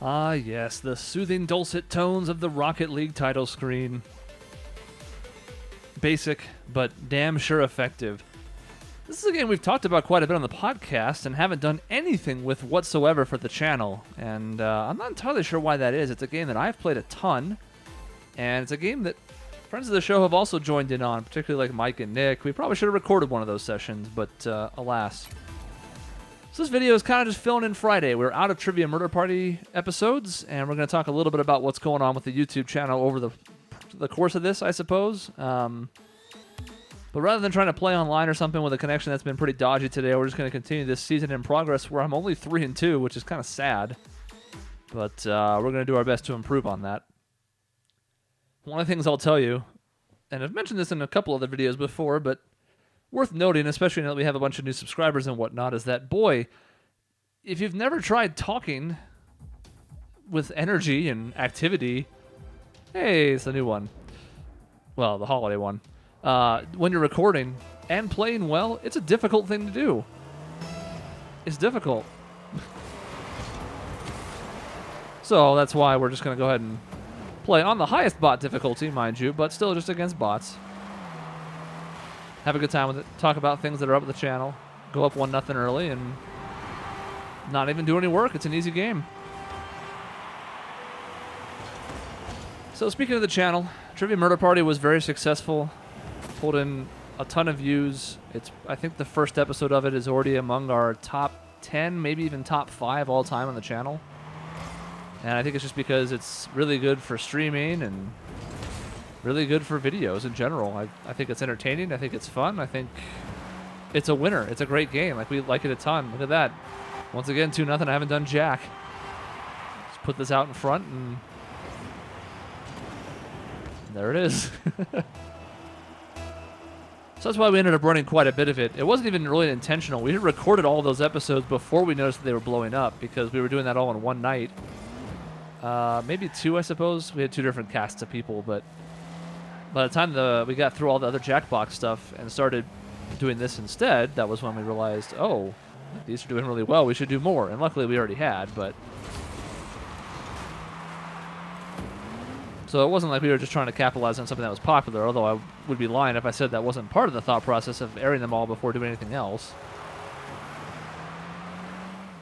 Ah, yes, the soothing dulcet tones of the Rocket League title screen. Basic, but damn sure effective. This is a game we've talked about quite a bit on the podcast and haven't done anything with whatsoever for the channel. And I'm not entirely sure why that is. It's a game that I've played a ton, and it's a game that friends of the show have also joined in on, particularly like Mike and Nick. We probably should have recorded one of those sessions, but alas. So this video is kind of just filling in Friday. We're out of Trivia Murder Party episodes, and we're going to talk a little bit about what's going on with the YouTube channel over the course of this, I suppose. But rather than trying to play online or something with a connection that's been pretty dodgy today, we're just going to continue this season in progress where I'm only 3-2, which is kind of sad. But we're going to do our best to improve on that. One of the things I'll tell you, and I've mentioned this in a couple other videos before, but worth noting, especially now that we have a bunch of new subscribers and whatnot, is that, boy, if you've never tried talking with energy and activity, hey, it's a new one. Well, the holiday one. When you're recording and playing well, it's a difficult thing to do. It's difficult. So that's why we're just going to go ahead and play on the highest bot difficulty, mind you, but still just against bots. Have a good time with it. Talk about things that are up with the channel. Go up 1-0 early and not even do any work. It's an easy game. So speaking of the channel, Trivia Murder Party was very successful. Pulled in a ton of views. I think the first episode of it is already among our top 10, maybe even top 5 all time on the channel. And I think it's just because it's really good for streaming and really good for videos in general. I think it's entertaining. I think it's fun. I think it's a winner. It's a great game. Like, we like it a ton. Look at that. Once again, 2-0. I haven't done jack. Just put this out in front, and there it is. So that's why we ended up running quite a bit of it. It wasn't even really intentional. We had recorded all of those episodes before we noticed that they were blowing up because we were doing that all in one night. Maybe 2, I suppose. We had 2 different casts of people, but by the time we got through all the other Jackbox stuff and started doing this instead, that was when we realized, oh, these are doing really well. We should do more. And luckily we already had, but so it wasn't like we were just trying to capitalize on something that was popular, although I would be lying if I said that wasn't part of the thought process of airing them all before doing anything else.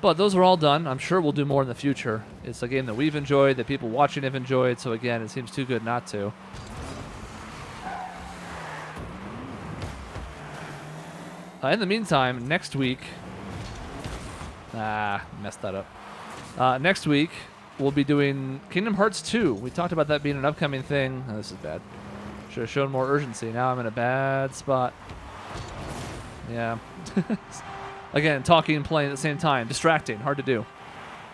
But those are all done. I'm sure we'll do more in the future. It's a game that we've enjoyed, that people watching have enjoyed, so again, it seems too good not to. In the meantime, next week... messed that up. Next week, we'll be doing Kingdom Hearts 2. We talked about that being an upcoming thing. Oh, this is bad. Should have shown more urgency. Now I'm in a bad spot. Yeah. Again, talking and playing at the same time. Distracting. Hard to do.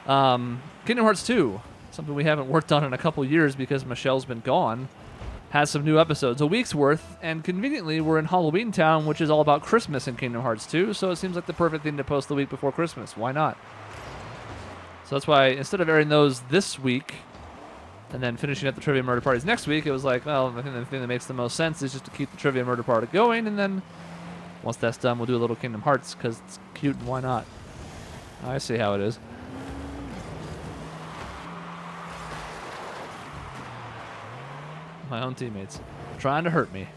Kingdom Hearts 2. Something we haven't worked on in a couple years because Michelle's been gone. Has some new episodes. A week's worth. And conveniently, we're in Halloween Town, which is all about Christmas in Kingdom Hearts 2. So it seems like the perfect thing to post the week before Christmas. Why not? So that's why instead of airing those this week and then finishing up the Trivia Murder Parties next week, it was like, well, I think the thing that makes the most sense is just to keep the Trivia Murder Party going, and then once that's done, we'll do a little Kingdom Hearts because it's cute and why not? I see how it is. My own teammates trying to hurt me.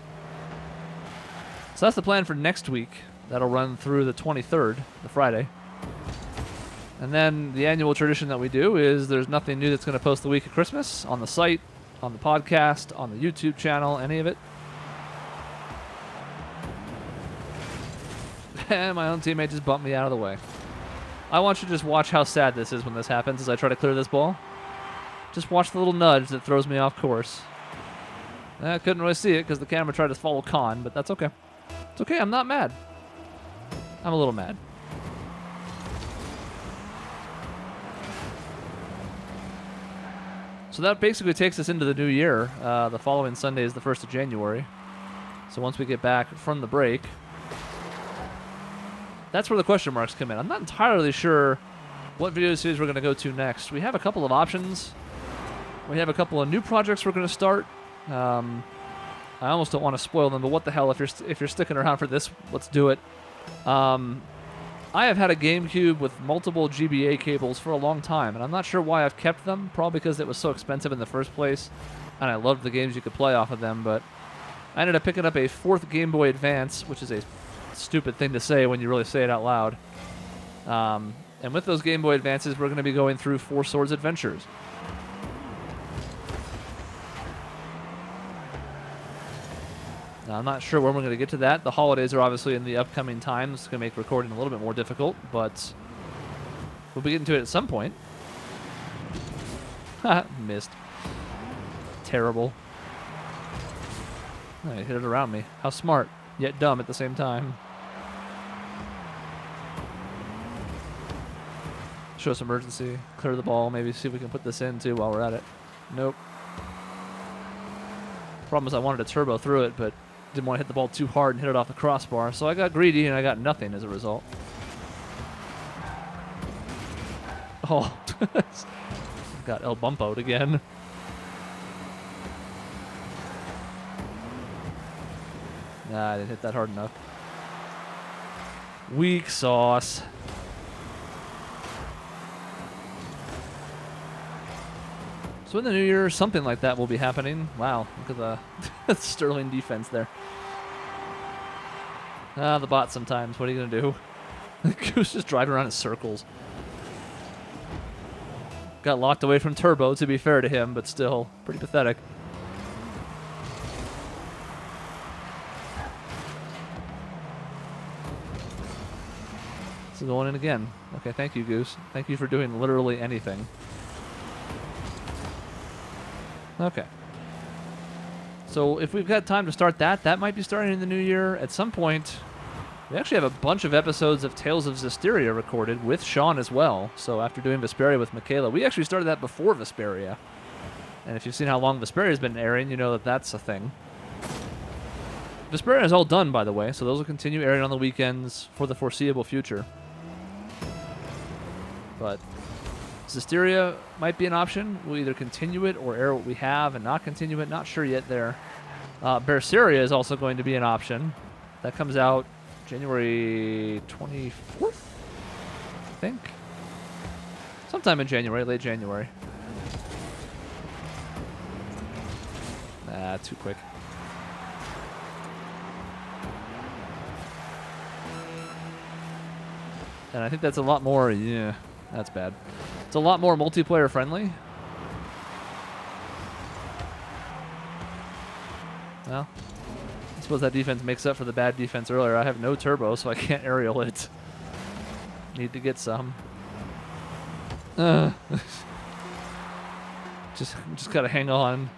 So that's the plan for next week. That'll run through the 23rd, the Friday. And then the annual tradition that we do is there's nothing new that's going to post the week of Christmas on the site, on the podcast, on the YouTube channel, any of it. And my own teammate just bumped me out of the way. I want you to just watch how sad this is when this happens as I try to clear this ball. Just watch the little nudge that throws me off course. I couldn't really see it because the camera tried to follow Khan, but that's okay. It's okay, I'm not mad. I'm a little mad. So that basically takes us into the new year. The following Sunday is the 1st of January. So once we get back from the break, that's where the question marks come in. I'm not entirely sure what video series we're going to go to next. We have a couple of options. We have a couple of new projects we're going to start. I almost don't want to spoil them, but what the hell, if you're sticking around for this, let's do it. I have had a GameCube with multiple GBA cables for a long time, and I'm not sure why I've kept them. Probably because it was so expensive in the first place, and I loved the games you could play off of them, but I ended up picking up a 4th Game Boy Advance, which is a stupid thing to say when you really say it out loud. And with those Game Boy Advances, we're going to be going through Four Swords Adventures. Now, I'm not sure when we're going to get to that. The holidays are obviously in the upcoming time. It's going to make recording a little bit more difficult, but we'll be getting to it at some point. Missed. Terrible. Oh, he hit it around me. How smart, yet dumb at the same time. Show us emergency. Clear the ball. Maybe see if we can put this in, too, while we're at it. Nope. Problem is I wanted to turbo through it, but didn't want to hit the ball too hard and hit it off the crossbar, so I got greedy and I got nothing as a result. Oh. Got El Bumpo'd again. Nah, I didn't hit that hard enough. Weak sauce. So in the new year, something like that will be happening. Wow, look at the sterling defense there. Ah, the bot sometimes. What are you going to do? Goose just driving around in circles. Got locked away from Turbo, to be fair to him, but still pretty pathetic. So going in again. Okay, thank you, Goose. Thank you for doing literally anything. Okay. So if we've got time to start that, that might be starting in the new year. At some point, we actually have a bunch of episodes of Tales of Zestiria recorded with Sean as well. So after doing Vesperia with Michaela, we actually started that before Vesperia. And if you've seen how long Vesperia's been airing, you know that that's a thing. Vesperia is all done, by the way, so those will continue airing on the weekends for the foreseeable future. But Zestiria might be an option. We'll either continue it or air what we have and not continue it. Not sure yet there. Berseria is also going to be an option. That comes out January 24th, I think. Sometime in January, late January. Nah, too quick. And I think that's a lot more, yeah, that's bad. It's a lot more multiplayer friendly. Well, I suppose that defense makes up for the bad defense earlier. I have no turbo, so I can't aerial it. Need to get some. Just gotta hang on.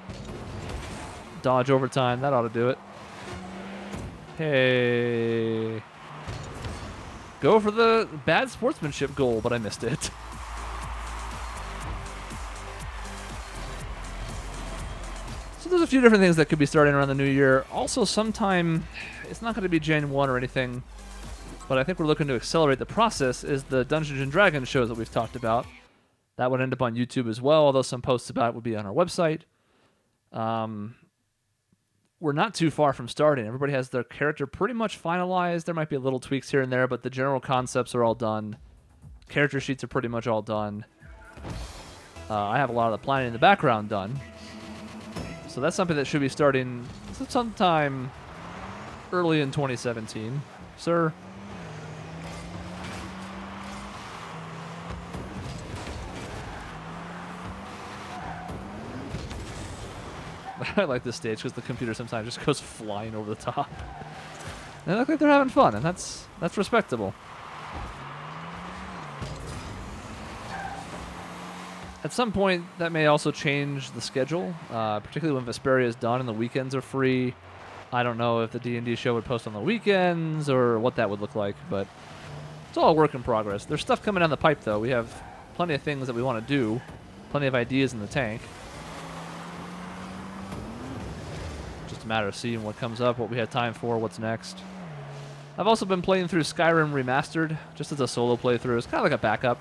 Dodge overtime. That ought to do it. Hey. Go for the bad sportsmanship goal, but I missed it. So there's a few different things that could be starting around the new year. Also, sometime, it's not going to be Jan 1 or anything, but I think we're looking to accelerate the process, is the Dungeons & Dragons shows that we've talked about. That would end up on YouTube as well, although some posts about it would be on our website. We're not too far from starting. Everybody has their character pretty much finalized. There might be little tweaks here and there, but the general concepts are all done. Character sheets are pretty much all done. I have a lot of the planning in the background done. So that's something that should be starting sometime early in 2017. Sir? I like this stage because the computer sometimes just goes flying over the top. They look like they're having fun, and that's respectable. At some point, that may also change the schedule, particularly when Vesperia is done and the weekends are free. I don't know if the D&D show would post on the weekends or what that would look like, but it's all a work in progress. There's stuff coming down the pipe, though. We have plenty of things that we want to do, plenty of ideas in the tank. Just a matter of seeing what comes up, what we have time for, what's next. I've also been playing through Skyrim Remastered, just as a solo playthrough. It's kind of like a backup,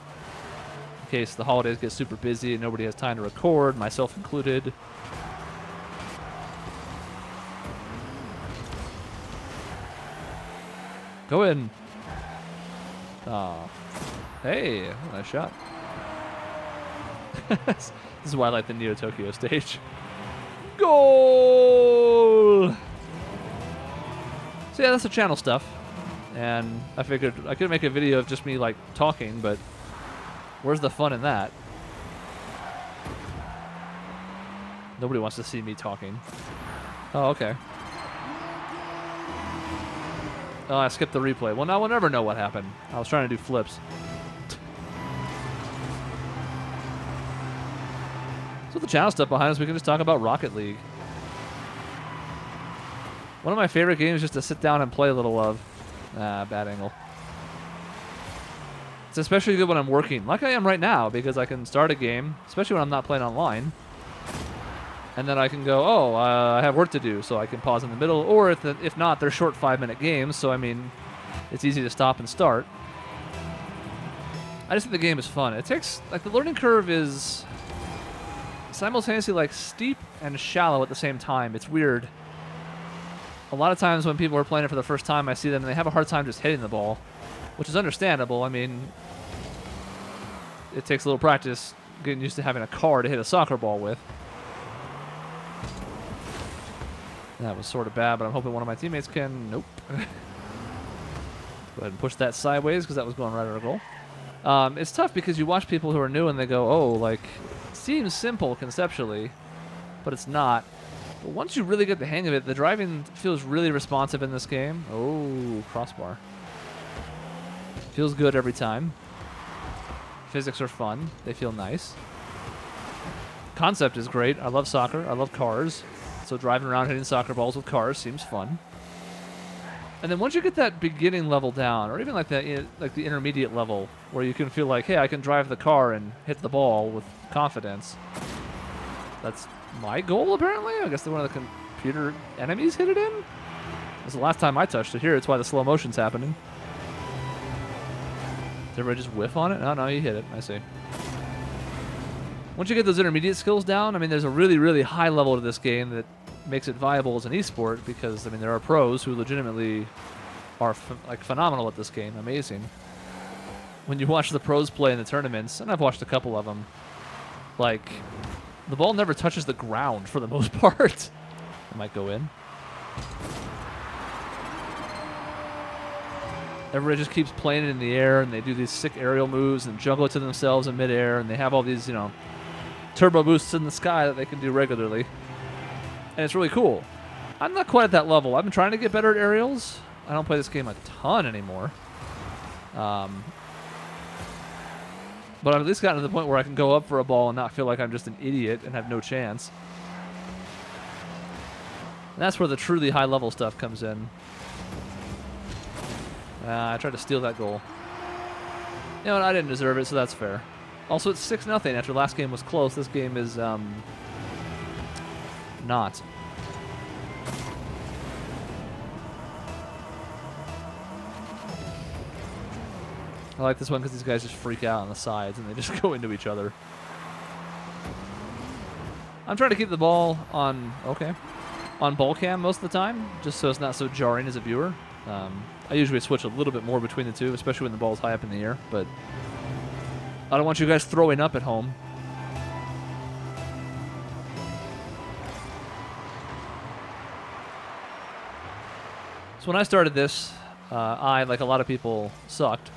in case the holidays get super busy and nobody has time to record, myself included. Go in. Oh. Hey, nice shot. This is why I like the Neo Tokyo stage. Goal! So yeah, that's the channel stuff. And I figured I could make a video of just me like talking, but where's the fun in that? Nobody wants to see me talking. Oh, okay. Oh, I skipped the replay. Well, now we'll never know what happened. I was trying to do flips. So the channel stuff behind us, we can just talk about Rocket League. One of my favorite games just to sit down and play a little of. Bad angle. It's especially good when I'm working, like I am right now, because I can start a game, especially when I'm not playing online. And then I can go, oh, I have work to do, so I can pause in the middle. Or if not, they're short 5-minute games, so I mean, it's easy to stop and start. I just think the game is fun. It takes, like, the learning curve is simultaneously, like, steep and shallow at the same time. It's weird. A lot of times when people are playing it for the first time, I see them and they have a hard time just hitting the ball, which is understandable. I mean, it takes a little practice getting used to having a car to hit a soccer ball with. That was sort of bad, but I'm hoping one of my teammates can... Nope. Go ahead and push that sideways because that was going right at our goal. It's tough because you watch people who are new and they go, oh, like, seems simple conceptually, but it's not. But once you really get the hang of it, the driving feels really responsive in this game. Oh, crossbar. Feels good every time. Physics are fun. They feel nice. Concept is great. I love soccer. I love cars. So driving around hitting soccer balls with cars seems fun. And then once you get that beginning level down, or even like the intermediate level, where you can feel like, hey, I can drive the car and hit the ball with confidence. That's my goal, apparently. I guess one of the computer enemies hit it in. That's the last time I touched it. Here, it's why the slow motion's happening. Did everybody just whiff on it? Oh, no, you hit it. I see. Once you get those intermediate skills down, I mean, there's a really, really high level to this game that makes it viable as an esport because, I mean, there are pros who legitimately are phenomenal at this game. Amazing. When you watch the pros play in the tournaments, and I've watched a couple of them, like, the ball never touches the ground for the most part. It might go in. Everybody just keeps playing it in the air, and they do these sick aerial moves and juggle it to themselves in midair, and they have all these, you know, turbo boosts in the sky that they can do regularly. And it's really cool. I'm not quite at that level. I've been trying to get better at aerials. I don't play this game a ton anymore. But I've at least gotten to the point where I can go up for a ball and not feel like I'm just an idiot and have no chance. And that's where the truly high level stuff comes in. I tried to steal that goal. You know what? I didn't deserve it, so that's fair. Also, it's 6-0 after last game was close. This game is not. I like this one because these guys just freak out on the sides and they just go into each other. I'm trying to keep the ball on ball cam most of the time, just so it's not so jarring as a viewer. I usually switch a little bit more between the two, especially when the ball's high up in the air, but I don't want you guys throwing up at home. So when I started this, I, like a lot of people, sucked.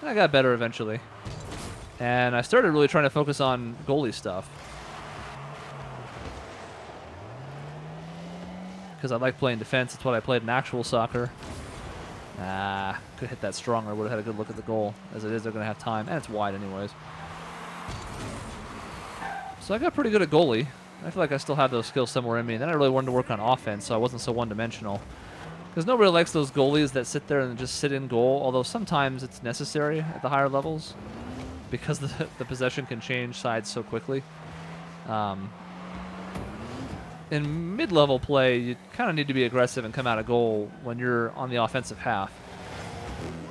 And I got better eventually. And I started really trying to focus on goalie stuff. Because I like playing defense. It's what I played in actual soccer. Could hit that stronger. Would have had a good look at the goal. As it is, they're going to have time. And it's wide anyways. So I got pretty good at goalie. I feel like I still have those skills somewhere in me. And then I really wanted to work on offense, so I wasn't so one-dimensional. Because nobody likes those goalies that sit there and just sit in goal, although sometimes it's necessary at the higher levels because the possession can change sides so quickly. In mid-level play, you kind of need to be aggressive and come out of goal when you're on the offensive half.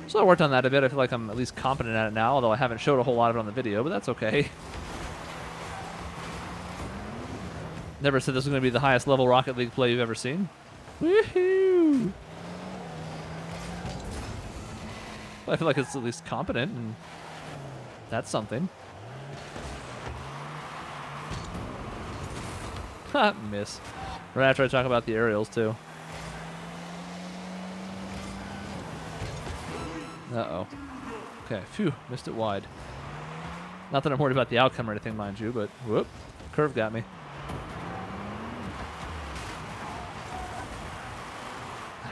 So I worked on that a bit. I feel like I'm at least competent at it now, although I haven't showed a whole lot of it on the video, but that's okay. Never said this was going to be the highest level Rocket League play you've ever seen. Woohoo! I feel like it's at least competent, and that's something. Ha, miss. Right after I talk about the aerials, too. Uh-oh. Okay, phew, missed it wide. Not that I'm worried about the outcome or anything, mind you, but whoop, curve got me.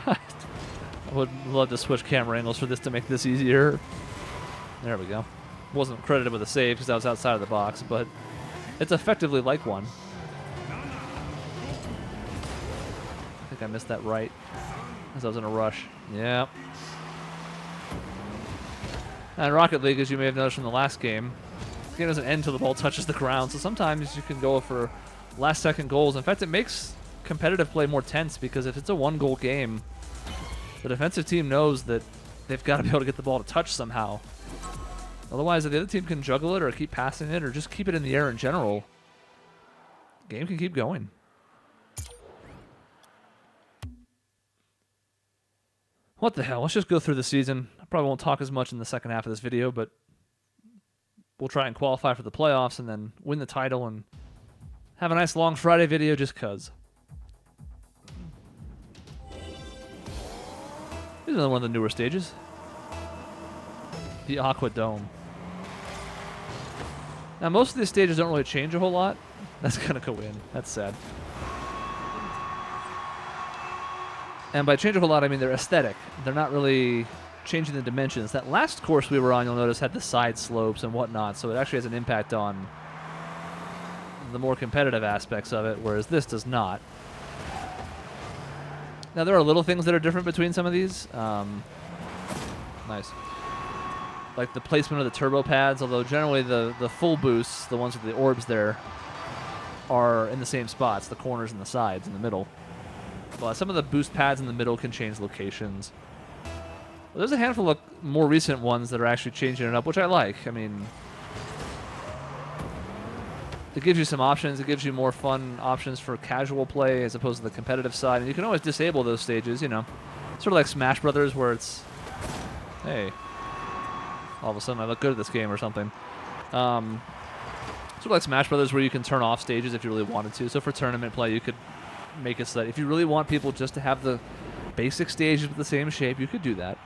I would love to switch camera angles for this to make this easier. There we go. Wasn't credited with a save because I was outside of the box, but it's effectively like one. I think I missed that right as I was in a rush. Yeah. And Rocket League, as you may have noticed from the last game, the game doesn't end until the ball touches the ground, so sometimes you can go for last-second goals. In fact, it makes competitive play more tense because if it's a one-goal game, the defensive team knows that they've got to be able to get the ball to touch somehow. Otherwise, if the other team can juggle it or keep passing it or just keep it in the air in general, the game can keep going. What the hell? Let's just go through the season. I probably won't talk as much in the second half of this video, but we'll try and qualify for the playoffs and then win the title and have a nice long Friday video just cuz. This is another one of the newer stages. The Aqua Dome. Now, most of these stages don't really change a whole lot. That's gonna go in. That's sad. And by change a whole lot, I mean they're aesthetic. They're not really changing the dimensions. That last course we were on, you'll notice, had the side slopes and whatnot, so it actually has an impact on the more competitive aspects of it, whereas this does not. Now, there are little things that are different between some of these. Nice. Like the placement of the turbo pads, although generally the full boosts, the ones with the orbs there, are in the same spots, the corners and the sides in the middle. But some of the boost pads in the middle can change locations. Well, there's a handful of more recent ones that are actually changing it up, which I like. I mean, it gives you some options. It gives you more fun options for casual play as opposed to the competitive side. And you can always disable those stages, you know. Sort of like Smash Brothers where it's, hey, all of a sudden I look good at this game or something. Sort of like Smash Brothers where you can turn off stages if you really wanted to. So for tournament play, you could make it so that if you really want people just to have the basic stages with the same shape, you could do that.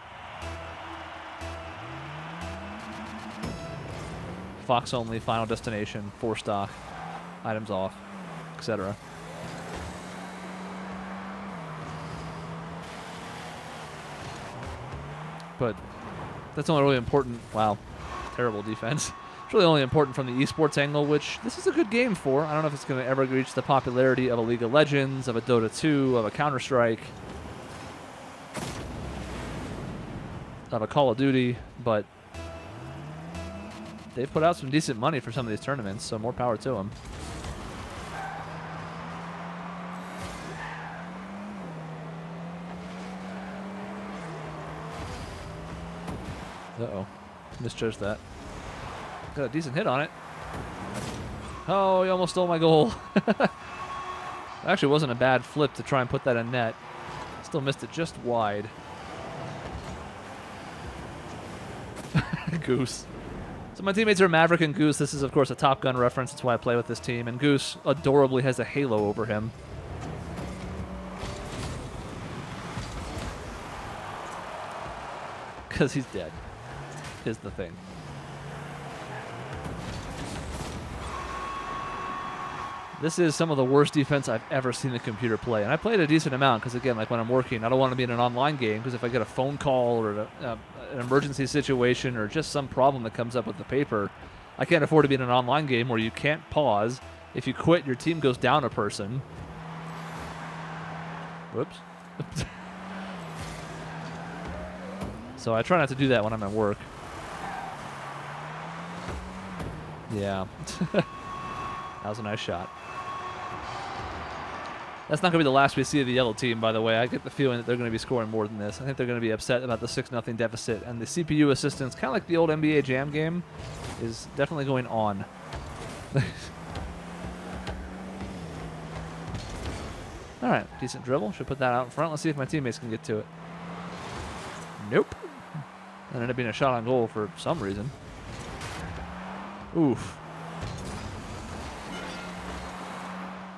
Fox only, final destination, 4 stock, items off, etc. But that's only really important. Wow, terrible defense. It's really only important from the esports angle, which this is a good game for. I don't know if it's going to ever reach the popularity of a League of Legends, of a Dota 2, of a Counter-Strike, of a Call of Duty, but they've put out some decent money for some of these tournaments, so more power to them. Uh-oh. Misjudged that. Got a decent hit on it. Oh, he almost stole my goal. Actually, it wasn't a bad flip to try and put that in net. Still missed it just wide. Goose. So my teammates are Maverick and Goose. This is, of course, a Top Gun reference. That's why I play with this team. And Goose adorably has a halo over him. Because he's dead, is the thing. This is some of the worst defense I've ever seen the computer play. And I played a decent amount because, again, like when I'm working, I don't want to be in an online game because if I get a phone call or an emergency situation or just some problem that comes up with the paper, I can't afford to be in an online game where you can't pause. If you quit, your team goes down a person. Whoops. So I try not to do that when I'm at work. Yeah. That was a nice shot. That's not going to be the last we see of the yellow team, by the way. I get the feeling that they're going to be scoring more than this. I think they're going to be upset about the 6-0 deficit. And the CPU assistance, kind of like the old NBA Jam game, is definitely going on. All right, decent dribble. Should put that out in front. Let's see if my teammates can get to it. Nope. And ended up being a shot on goal for some reason. Oof.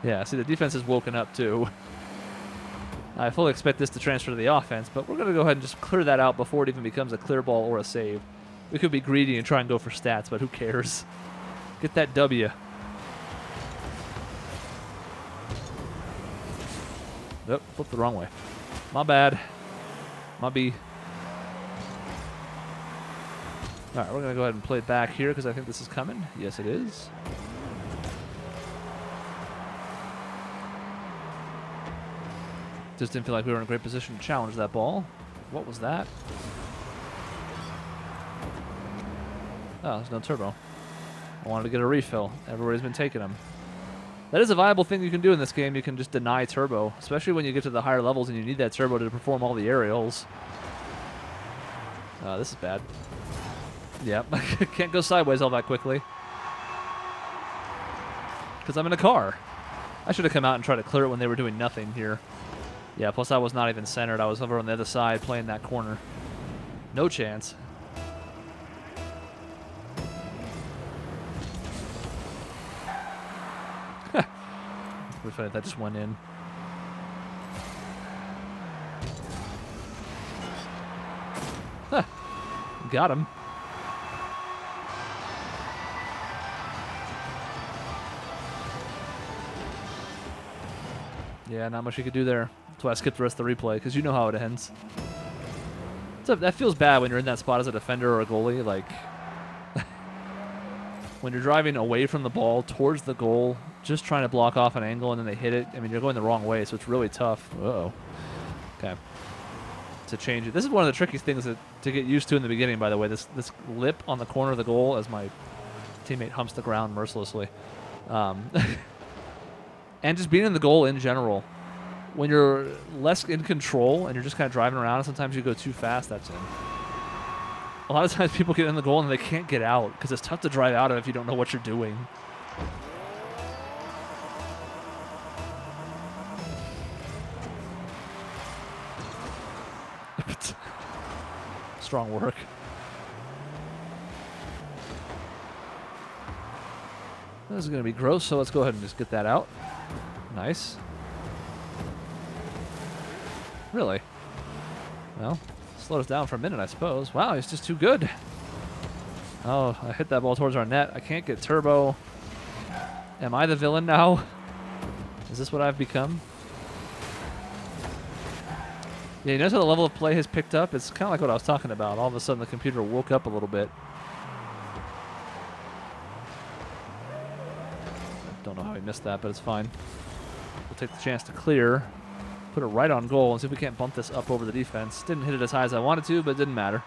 Yeah, see, the defense has woken up too. I fully expect this to transfer to the offense, but we're going to go ahead and just clear that out before it even becomes a clear ball or a save. We could be greedy and try and go for stats, but who cares? Get that W. Nope, flipped the wrong way. My bad. My B. All right, we're going to go ahead and play it back here because I think this is coming. Yes, it is. Just didn't feel like we were in a great position to challenge that ball. What was that? Oh, there's no turbo. I wanted to get a refill. Everybody's been taking them. That is a viable thing you can do in this game. You can just deny turbo, especially when you get to the higher levels and you need that turbo to perform all the aerials. This is bad. Yep, can't go sideways all that quickly. Because I'm in a car. I should have come out and tried to clear it when they were doing nothing here. Yeah, plus I was not even centered. I was over on the other side playing that corner. No chance. Pretty funny if that just went in. Huh. Got him. Yeah, not much you could do there. That's why I skipped the rest of the replay, because you know how it ends. So that feels bad when you're in that spot as a defender or a goalie. Like, when you're driving away from the ball towards the goal, just trying to block off an angle and then they hit it. I mean, you're going the wrong way, so it's really tough. Uh-oh. Okay. To change it. This is one of the trickiest things to get used to in the beginning, by the way. This lip on the corner of the goal as my teammate humps the ground mercilessly. And just being in the goal in general. When you're less in control and you're just kind of driving around and sometimes you go too fast, that's in. A lot of times people get in the goal and they can't get out because it's tough to drive out of if you don't know what you're doing. Strong work. This is going to be gross, so let's go ahead and just get that out. Nice. Really? Well, slow us down for a minute, I suppose. Wow, he's just too good. Oh, I hit that ball towards our net. I can't get turbo. Am I the villain now? Is this what I've become? Yeah, you notice how the level of play has picked up? It's kind of like what I was talking about. All of a sudden, the computer woke up a little bit. Don't know how he missed that, but it's fine. We'll take the chance to clear. Put it right on goal and see if we can't bump this up over the defense. Didn't hit it as high as I wanted to, but it didn't matter.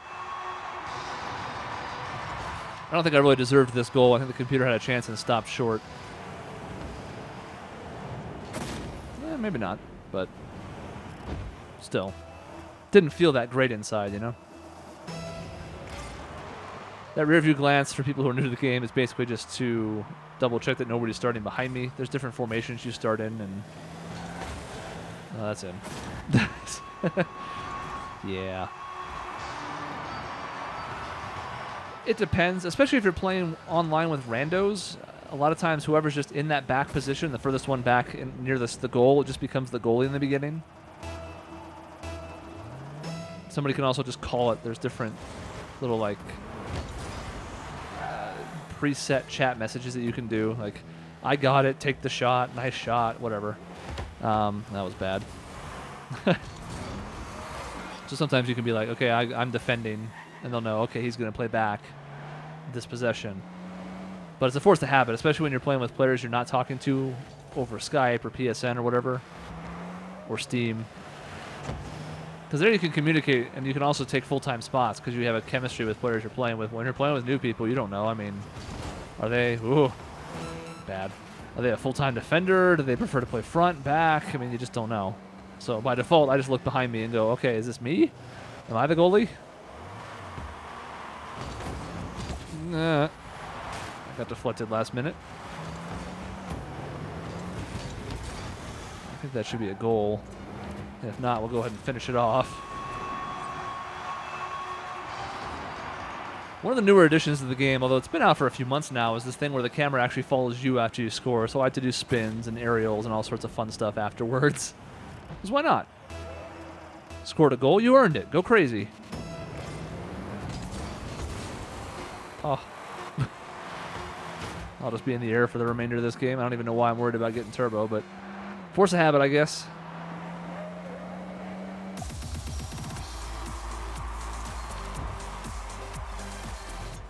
I don't think I really deserved this goal. I think the computer had a chance and stopped short. Maybe not, but still. Didn't feel that great inside, you know? That rear view glance for people who are new to the game is basically just to double check that nobody's starting behind me. There's different formations you start in, and oh, that's in. Yeah. It depends, especially if you're playing online with randos. A lot of times, whoever's just in that back position, the furthest one back near the goal, it just becomes the goalie in the beginning. Somebody can also just call it. There's different little, like, preset chat messages that you can do. Like, I got it, take the shot, nice shot, whatever. That was bad. So sometimes you can be like, okay, I'm defending, and they'll know, okay, he's going to play back this possession. But it's a force to habit, especially when you're playing with players you're not talking to over Skype or PSN or whatever, or Steam. Because there you can communicate, and you can also take full-time spots because you have a chemistry with players you're playing with. When you're playing with new people, you don't know. I mean, are they... Ooh, bad. Are they a full-time defender? Do they prefer to play front, back? I mean, you just don't know. So by default, I just look behind me and go, okay, is this me? Am I the goalie? Nah. I got deflected last minute. I think that should be a goal. If not, we'll go ahead and finish it off. One of the newer additions to the game, although it's been out for a few months now, is this thing where the camera actually follows you after you score. So I like to do spins and aerials and all sorts of fun stuff afterwards. Because why not? Scored a goal, you earned it. Go crazy. Oh. I'll just be in the air for the remainder of this game. I don't even know why I'm worried about getting turbo, but force of habit, I guess.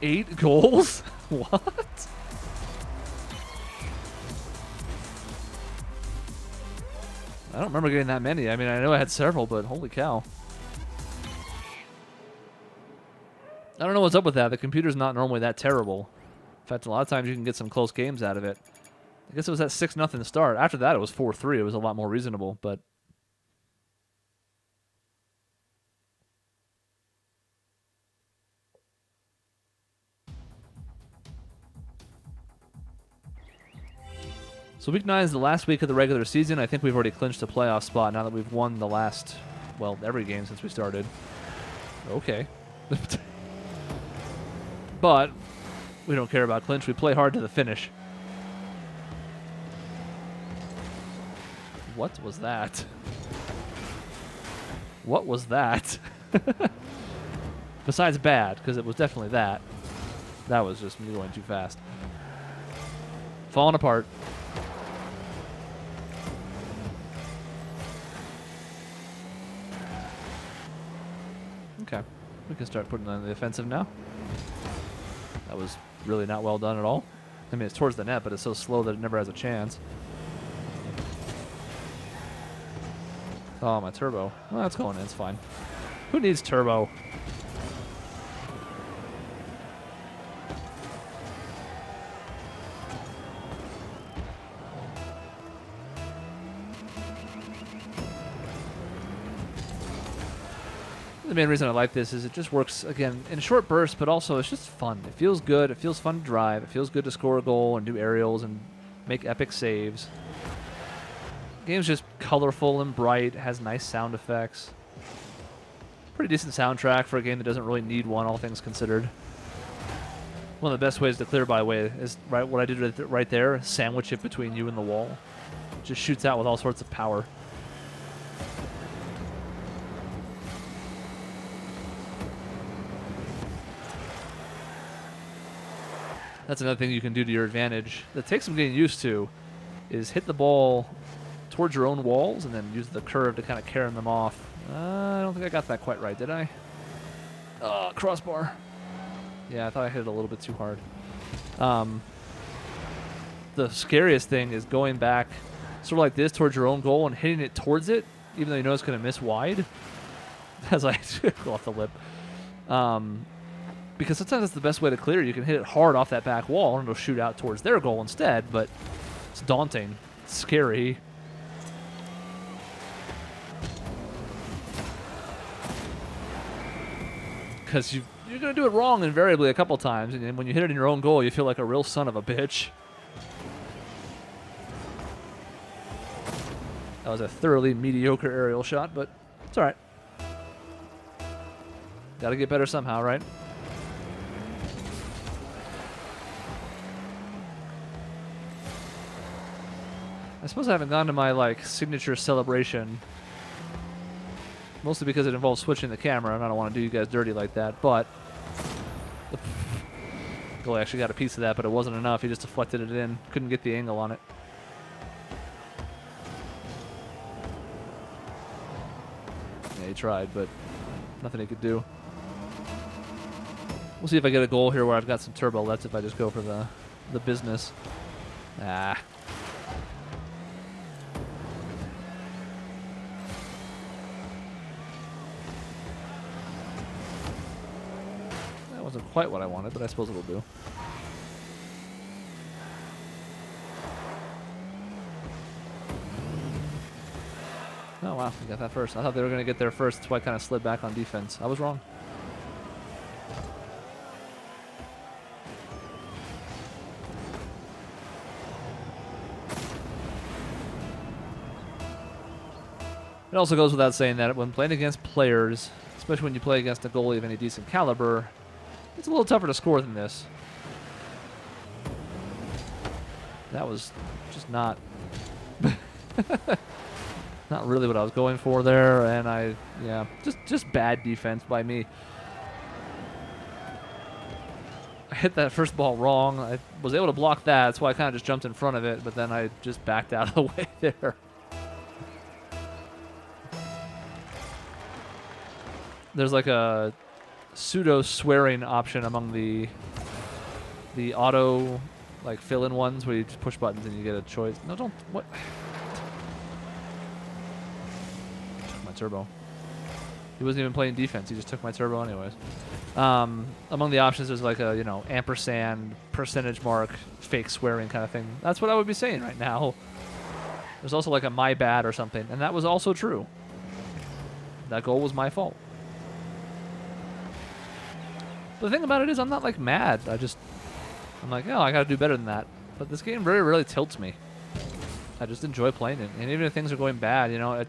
Eight goals? What? I don't remember getting that many. I mean, I know I had several, but holy cow. I don't know what's up with that. The computer's not normally that terrible. In fact, a lot of times you can get some close games out of it. I guess it was that 6-0 start. After that, it was 4-3. It was a lot more reasonable, but... So week 9 is the last week of the regular season. I think we've already clinched a playoff spot now that we've won the last, well, every game since we started. Okay. But we don't care about clinch. We play hard to the finish. What was that? What was that? Besides bad, because it was definitely that. That was just me going too fast. Falling apart. Okay, we can start putting on the offensive now. That was really not well done at all. I mean, it's towards the net, but it's so slow that it never has a chance. Oh, my turbo. Well, that's going in. It's fine. Who needs turbo? The main reason I like this is it just works, again, in short bursts, but also it's just fun. It feels good. It feels fun to drive. It feels good to score a goal and do aerials and make epic saves. The game's just colorful and bright. It has nice sound effects. Pretty decent soundtrack for a game that doesn't really need one, all things considered. One of the best ways to clear, by the way, is right what I did right there. Sandwich it between you and the wall. It just shoots out with all sorts of power. That's another thing you can do to your advantage that takes some getting used to, is hit the ball towards your own walls and then use the curve to kind of carry them off. I don't think I got that quite right, did I? Crossbar. Yeah, I thought I hit it a little bit too hard. The scariest thing is going back sort of like this towards your own goal and hitting it towards it, even though you know it's going to miss wide. As I go off the lip. Because sometimes that's the best way to clear. You can hit it hard off that back wall and it'll shoot out towards their goal instead, but it's daunting. It's scary. Because you're going to do it wrong invariably a couple times, and when you hit it in your own goal, you feel like a real son of a bitch. That was a thoroughly mediocre aerial shot, but it's all right. Got to get better somehow, right? I suppose I haven't gone to my, like, signature celebration. Mostly because it involves switching the camera, and I don't want to do you guys dirty like that, but... The goalie actually got a piece of that, but it wasn't enough. He just deflected it in. Couldn't get the angle on it. Yeah, he tried, but nothing he could do. We'll see if I get a goal here where I've got some turbo left if I just go for the business. Ah. Wasn't quite what I wanted, but I suppose it'll do. Oh wow, we got that first. I thought they were going to get there first. That's why I kind of slid back on defense. I was wrong. It also goes without saying that when playing against players, especially when you play against a goalie of any decent caliber, It's a little tougher to score than this. That was just not not really what I was going for there, and yeah, just bad defense by me. I hit that first ball wrong. I was able to block that, so I kind of just jumped in front of it, but then I just backed out of the way there. There's like a pseudo swearing option among the auto like fill-in ones where you just push buttons and you get a choice. No, don't. What? Took my turbo. He wasn't even playing defense. He just took my turbo anyways. Among the options, there's like a, you know, ampersand, percentage mark, fake swearing kind of thing. That's what I would be saying right now. There's also like a my bad or something, and that was also true. That goal was my fault. But the thing about it is I'm not like mad. I'm like, oh, I gotta do better than that. But this game very rarely tilts me. I just enjoy playing it. And even if things are going bad, you know,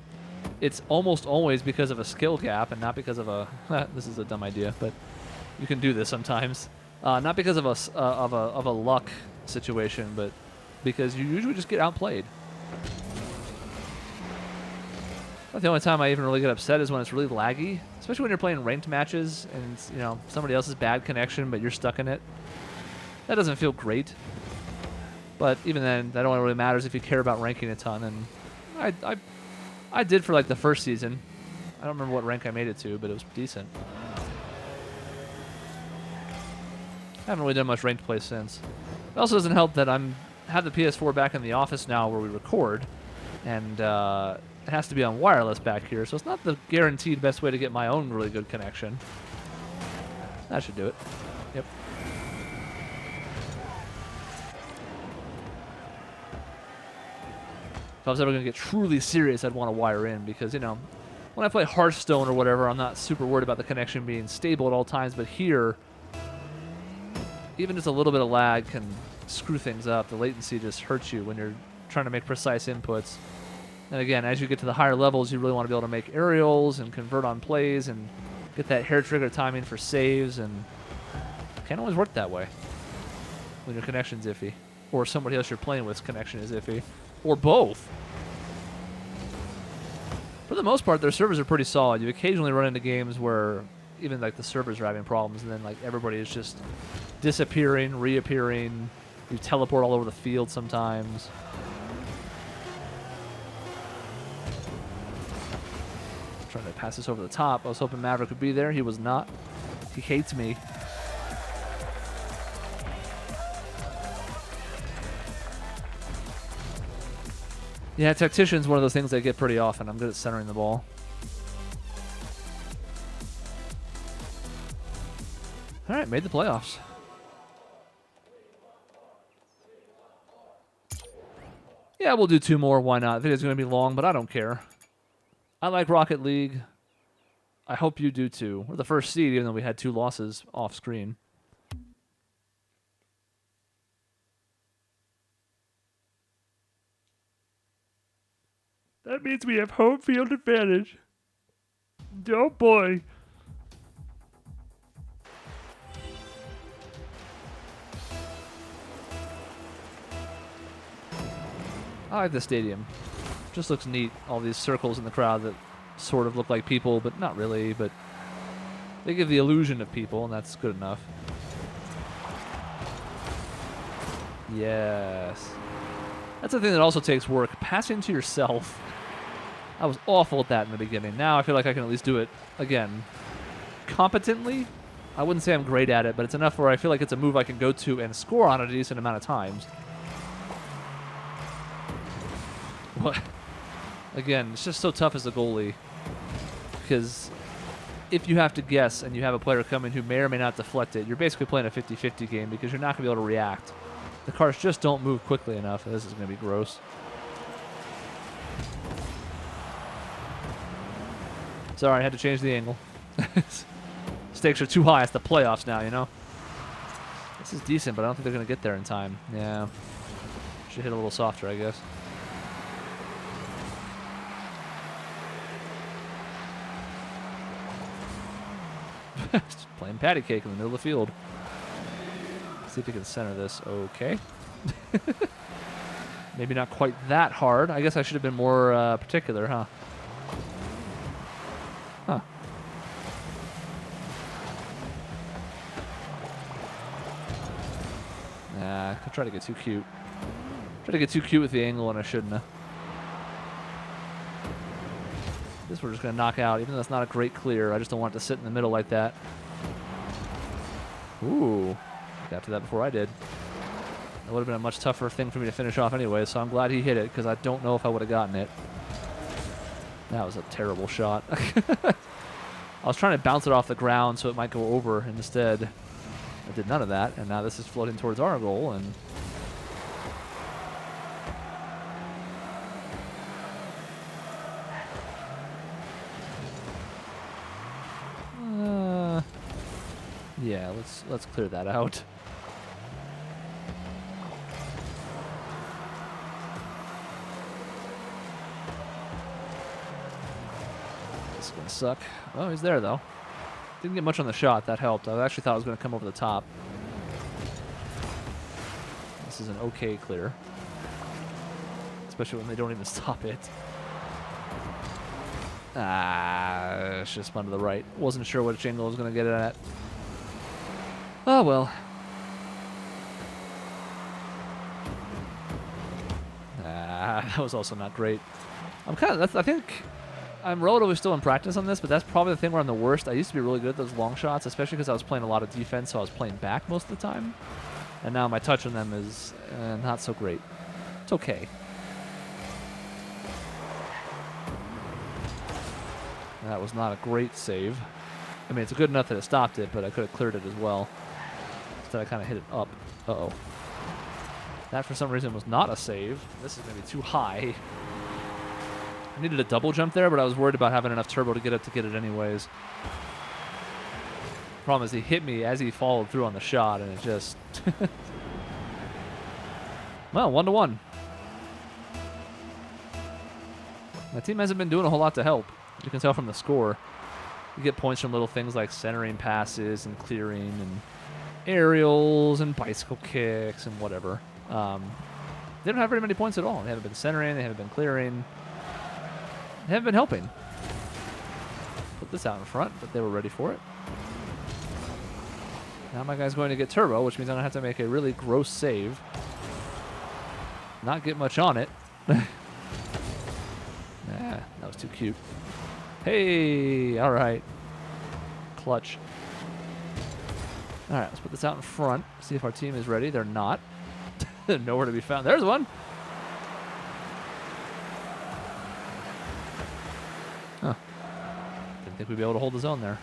it's almost always because of a skill gap and not because of a, this is a dumb idea, but you can do this sometimes. Not because of a luck situation, but because you usually just get outplayed. But the only time I even really get upset is when it's really laggy, especially when you're playing ranked matches and it's, you know, somebody else's bad connection, but you're stuck in it. That doesn't feel great. But even then, that only really matters if you care about ranking a ton. And I did for like the first season. I don't remember what rank I made it to, but it was decent. I haven't really done much ranked play since. It also doesn't help that have the PS4 back in the office now where we record, and it has to be on wireless back here, so it's not the guaranteed best way to get my own really good connection. That should do it. Yep. If I was ever going to get truly serious, I'd want to wire in because, you know, when I play Hearthstone or whatever, I'm not super worried about the connection being stable at all times, but here, even just a little bit of lag can screw things up. The latency just hurts you when you're trying to make precise inputs. And again, as you get to the higher levels, you really want to be able to make aerials and convert on plays and get that hair trigger timing for saves, and it can't always work that way when your connection's iffy, or somebody else you're playing with's connection is iffy, or both. For the most part, their servers are pretty solid. You occasionally run into games where even like the servers are having problems, and then like everybody is just disappearing, reappearing. You teleport all over the field sometimes. Trying to pass this over the top. I was hoping Maverick would be there. He was not. He hates me. Yeah, Tactician's one of those things I get pretty often. I'm good at centering the ball. All right, made the playoffs. Yeah, we'll do 2 more. Why not? The video's going to be long, but I don't care. I like Rocket League. I hope you do too. We're the first seed, even though we had 2 losses off screen. That means we have home field advantage. Oh boy. I like the stadium. Just looks neat. All these circles in the crowd that sort of look like people, but not really. But they give the illusion of people, and that's good enough. Yes. That's the thing that also takes work. Passing to yourself. I was awful at that in the beginning. Now I feel like I can at least do it, again, competently. I wouldn't say I'm great at it, but it's enough where I feel like it's a move I can go to and score on a decent amount of times. What? Again, it's just so tough as a goalie, because if you have to guess and you have a player coming who may or may not deflect it, you're basically playing a 50-50 game because you're not going to be able to react. The cars just don't move quickly enough. This is going to be gross. Sorry, I had to change the angle. Stakes are too high. It's the playoffs now, you know? This is decent, but I don't think they're going to get there in time. Yeah. Should hit a little softer, I guess. Just playing patty cake in the middle of the field. See if we can center this. Okay. Maybe not quite that hard. I guess I should have been more particular, huh? Huh. Nah, I tried to get too cute. Tried to get too cute with the angle, and I shouldn't have. This we're just going to knock out, even though that's not a great clear. I just don't want it to sit in the middle like that. Ooh. Got to that before I did. It would have been a much tougher thing for me to finish off anyway, so I'm glad he hit it, because I don't know if I would have gotten it. That was a terrible shot. I was trying to bounce it off the ground so it might go over, and instead I did none of that, and now this is floating towards our goal, and yeah, let's clear that out. This is gonna suck. Oh, he's there though. Didn't get much on the shot. That helped. I actually thought it was gonna come over the top. This is an okay clear, especially when they don't even stop it. Ah, it's just spun to the right. Wasn't sure which angle I was gonna get it at. Oh well. That was also not great. I think I'm relatively still in practice on this, but that's probably the thing where I'm the worst. I used to be really good at those long shots, especially because I was playing a lot of defense, so I was playing back most of the time. And now my touch on them is not so great. It's okay. That was not a great save. I mean, it's good enough that it stopped it, but I could have cleared it as well. Instead, I kind of hit it up. Uh-oh. That, for some reason, was not a save. This is going to be too high. I needed a double jump there, but I was worried about having enough turbo to get it anyways. Problem is, he hit me as he followed through on the shot, and it just... Well, 1-1. My team hasn't been doing a whole lot to help. You can tell from the score. You get points from little things like centering passes and clearing and aerials and bicycle kicks and whatever. They don't have very many points at all. They haven't been centering. They haven't been clearing. They haven't been helping. Put this out in front, but they were ready for it. Now my guy's going to get turbo, which means I'm going to have to make a really gross save. Not get much on it. Nah, that was too cute. Hey, all right. Clutch. All right, let's put this out in front. See if our team is ready. They're not. They're nowhere to be found. There's one. Huh. Didn't think we'd be able to hold the zone there.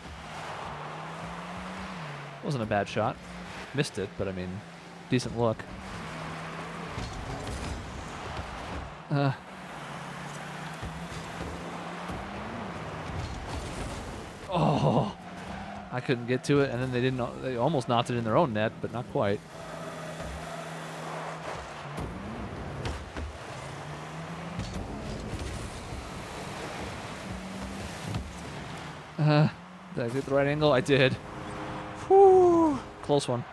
Wasn't a bad shot. Missed it, but I mean, decent look. Oh, I couldn't get to it, and then they almost knocked it in their own net, but not quite. Did I get the right angle? I did. Whew, close one.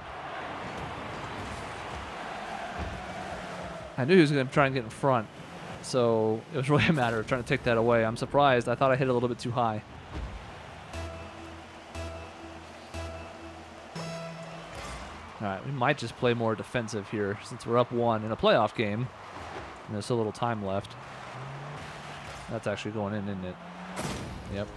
I knew he was going to try and get in front, so it was really a matter of trying to take that away. I'm surprised. I thought I hit it a little bit too high. All right, we might just play more defensive here since we're up 1 in a playoff game. And there's still a little time left. That's actually going in, isn't it? Yep.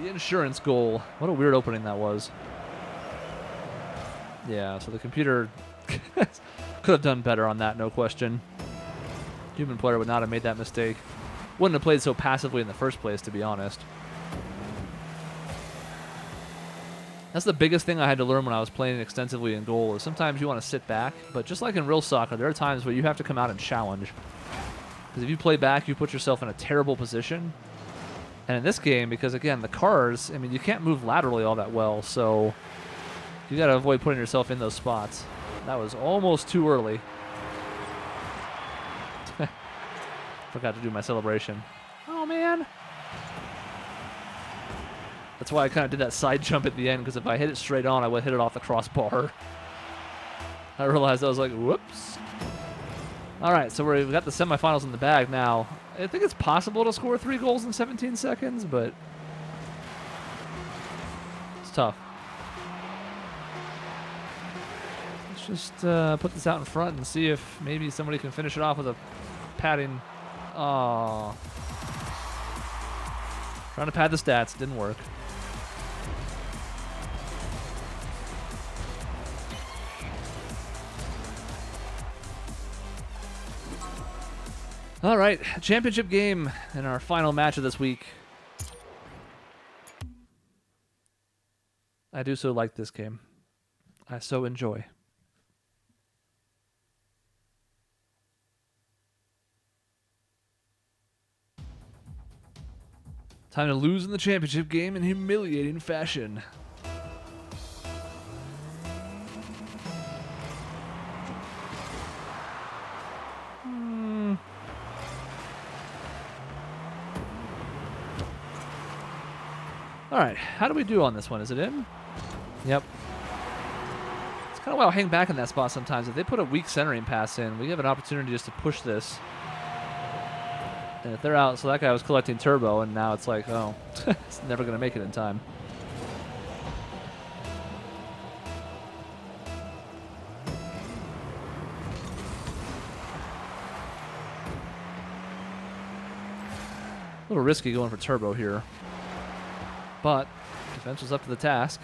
The insurance goal. What a weird opening that was. Yeah, so the computer could have done better on that, no question. Human player would not have made that mistake. Wouldn't have played so passively in the first place, to be honest. That's the biggest thing I had to learn when I was playing extensively in goal, is sometimes you want to sit back, but just like in real soccer, there are times where you have to come out and challenge. Because if you play back, you put yourself in a terrible position. And in this game, because again, the cars, I mean, you can't move laterally all that well, so you got to avoid putting yourself in those spots. That was almost too early. Forgot to do my celebration. Oh, man. That's why I kind of did that side jump at the end, because if I hit it straight on, I would hit it off the crossbar. I realized I was like, whoops. All right, so we've got the semifinals in the bag now. I think it's possible to score 3 goals in 17 seconds, but it's tough. Let's just put this out in front and see if maybe somebody can finish it off with a padding. Oh. Trying to pad the stats, didn't work. All right, championship game in our final match of this week. I do so like this game. I so enjoy. Time to lose in the championship game in humiliating fashion. All right, how do we do on this one? Is it in? Yep. It's kind of why I'll hang back in that spot sometimes. If they put a weak centering pass in, we have an opportunity just to push this. And if they're out, so that guy was collecting turbo, and now it's like, oh, it's never going to make it in time. A little risky going for turbo here. But defense was up to the task.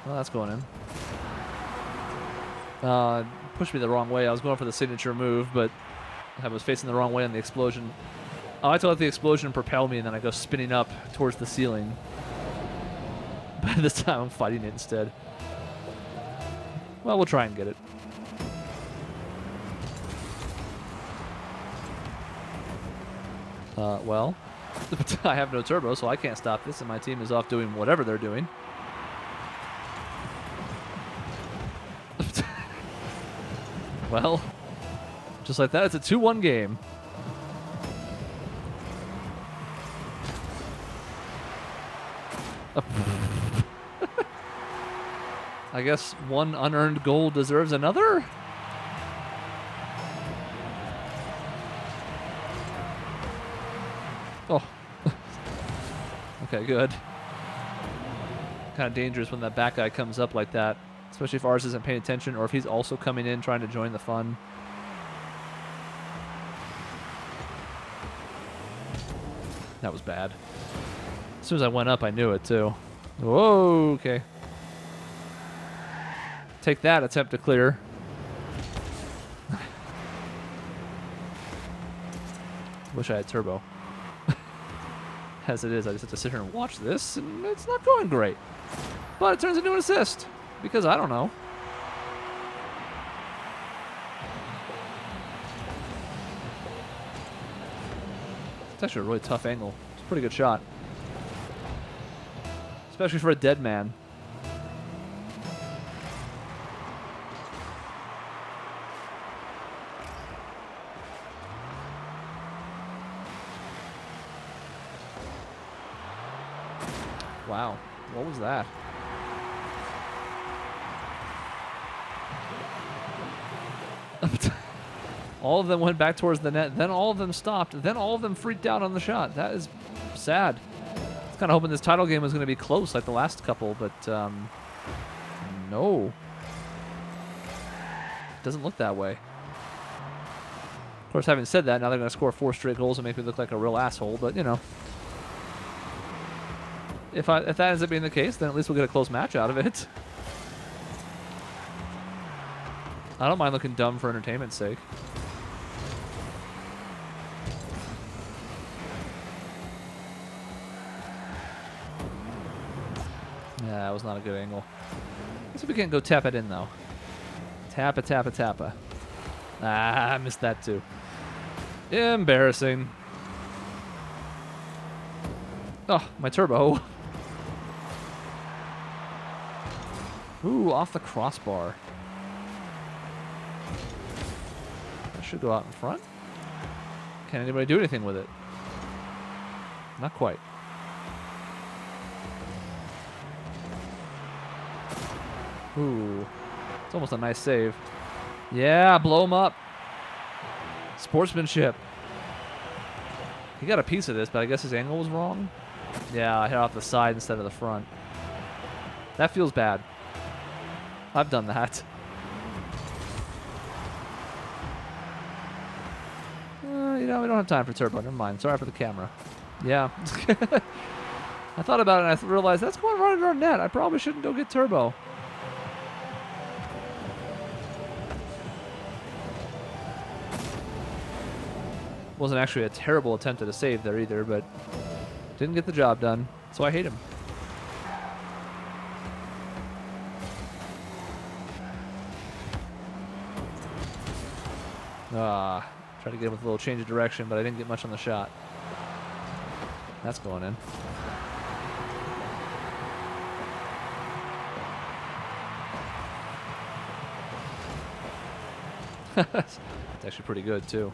Well, that's going in. Pushed me the wrong way. I was going for the signature move, but I was facing the wrong way on the explosion. I like to let the explosion propel me, and then I go spinning up towards the ceiling. But this time I'm fighting it instead. Well, we'll try and get it. Well, I have no turbo, so I can't stop this, and my team is off doing whatever they're doing. Well, just like that, it's a 2-1 game. I guess one unearned goal deserves another? Oh. Okay, good. Kind of dangerous when that back guy comes up like that, especially if ours isn't paying attention or if he's also coming in trying to join the fun. That was bad. As soon as I went up, I knew it too. Whoa, okay. Take that, attempt to clear. Wish I had turbo. As it is, I just have to sit here and watch this, and it's not going great. But it turns into an assist, because I don't know. It's actually a really tough angle. It's a pretty good shot. Especially for a dead man. Wow, what was that? All of them went back towards the net, then all of them stopped, then all of them freaked out on the shot. That is sad. I was kind of hoping this title game was going to be close like the last couple, but no. It doesn't look that way. Of course, having said that, now they're going to score 4 straight goals and make me look like a real asshole, but you know. If that ends up being the case, then at least we'll get a close match out of it. I don't mind looking dumb for entertainment's sake. Yeah, that was not a good angle. Guess we can't go tap it in, though. Tappa, tappa, tappa. Ah, I missed that, too. Embarrassing. Oh, my turbo. Ooh, off the crossbar. should go out in front. Can anybody do anything with it? Not quite. Ooh. It's almost a nice save. Yeah, blow him up. Sportsmanship. He got a piece of this, but I guess his angle was wrong. Yeah, I hit off the side instead of the front. That feels bad. I've done that. You know, we don't have time for turbo. Never mind. Sorry for the camera. Yeah. I thought about it and I realized that's going right at our net. I probably shouldn't go get turbo. Wasn't actually a terrible attempt at a save there either, but didn't get the job done. So I hate him. Tried to get him with a little change of direction, but I didn't get much on the shot. That's going in. It's actually pretty good, too.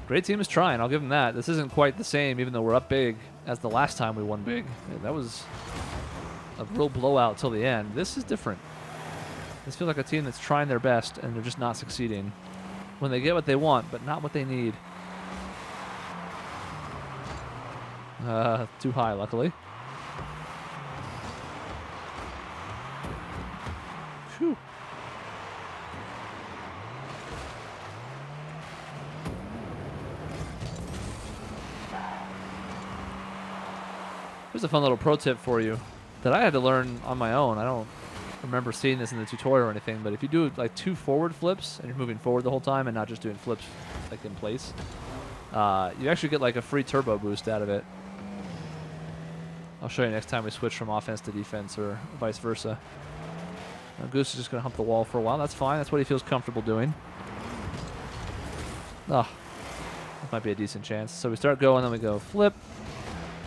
Great team is trying. I'll give them that. This isn't quite the same, even though we're up big, as the last time we won big. Yeah, that was a real blowout till the end. This is different. This feels like a team that's trying their best, and they're just not succeeding. When they get what they want, but not what they need. Too high, luckily. Phew. Here's a fun little pro tip for you that I had to learn on my own. I don't remember seeing this in the tutorial or anything, but if you do like 2 forward flips and you're moving forward the whole time and not just doing flips like in place, you actually get like a free turbo boost out of it. I'll show you next time we switch from offense to defense or vice versa. Now Goose is just going to hump the wall for a while. That's fine. That's what he feels comfortable doing. Oh, that might be a decent chance. So we start going, then we go flip,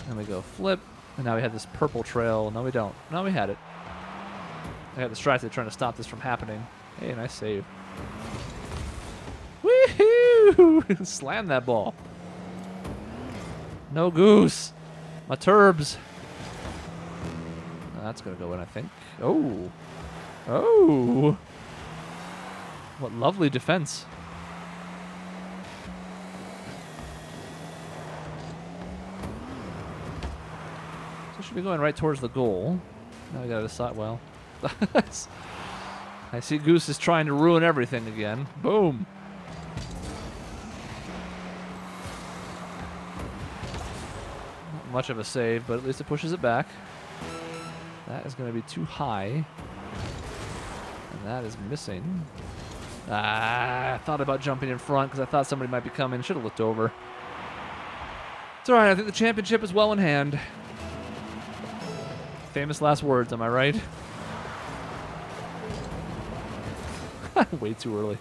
and we go flip, and now we have this purple trail. No, we don't. No, we had it. I got distracted trying to stop this from happening. Hey, nice save. Woohoo! Slam that ball. No Goose. My turbs. That's going to go in, I think. Oh. Oh. What lovely defense. So should be going right towards the goal. Now we got to decide, well. I see Goose is trying to ruin everything again. Boom. Not much of a save, but at least it pushes it back. That is going to be too high. And that is missing. I thought about jumping in front because I thought somebody might be coming. Should have looked over. It's alright, I think the championship is well in hand. Famous last words, am I right? Way too early.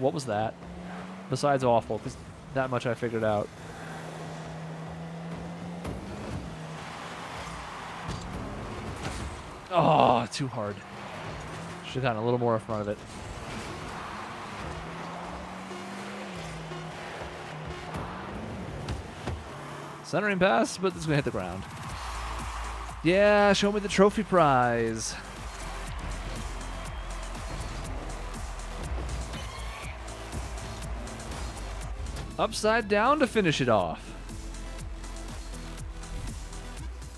What was that? Besides awful, because that much I figured out. Oh, too hard. Should have gotten a little more in front of it. Centering pass, but it's going to hit the ground. Yeah, show me the trophy prize. Upside down to finish it off.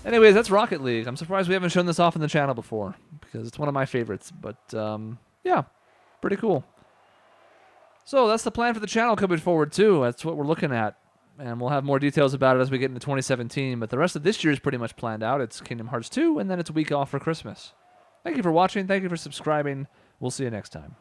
Anyways, that's Rocket League. I'm surprised we haven't shown this off on the channel before because it's one of my favorites. But yeah, pretty cool. So that's the plan for the channel coming forward too. That's what we're looking at. And we'll have more details about it as we get into 2017. But the rest of this year is pretty much planned out. It's Kingdom Hearts 2, and then it's a week off for Christmas. Thank you for watching. Thank you for subscribing. We'll see you next time.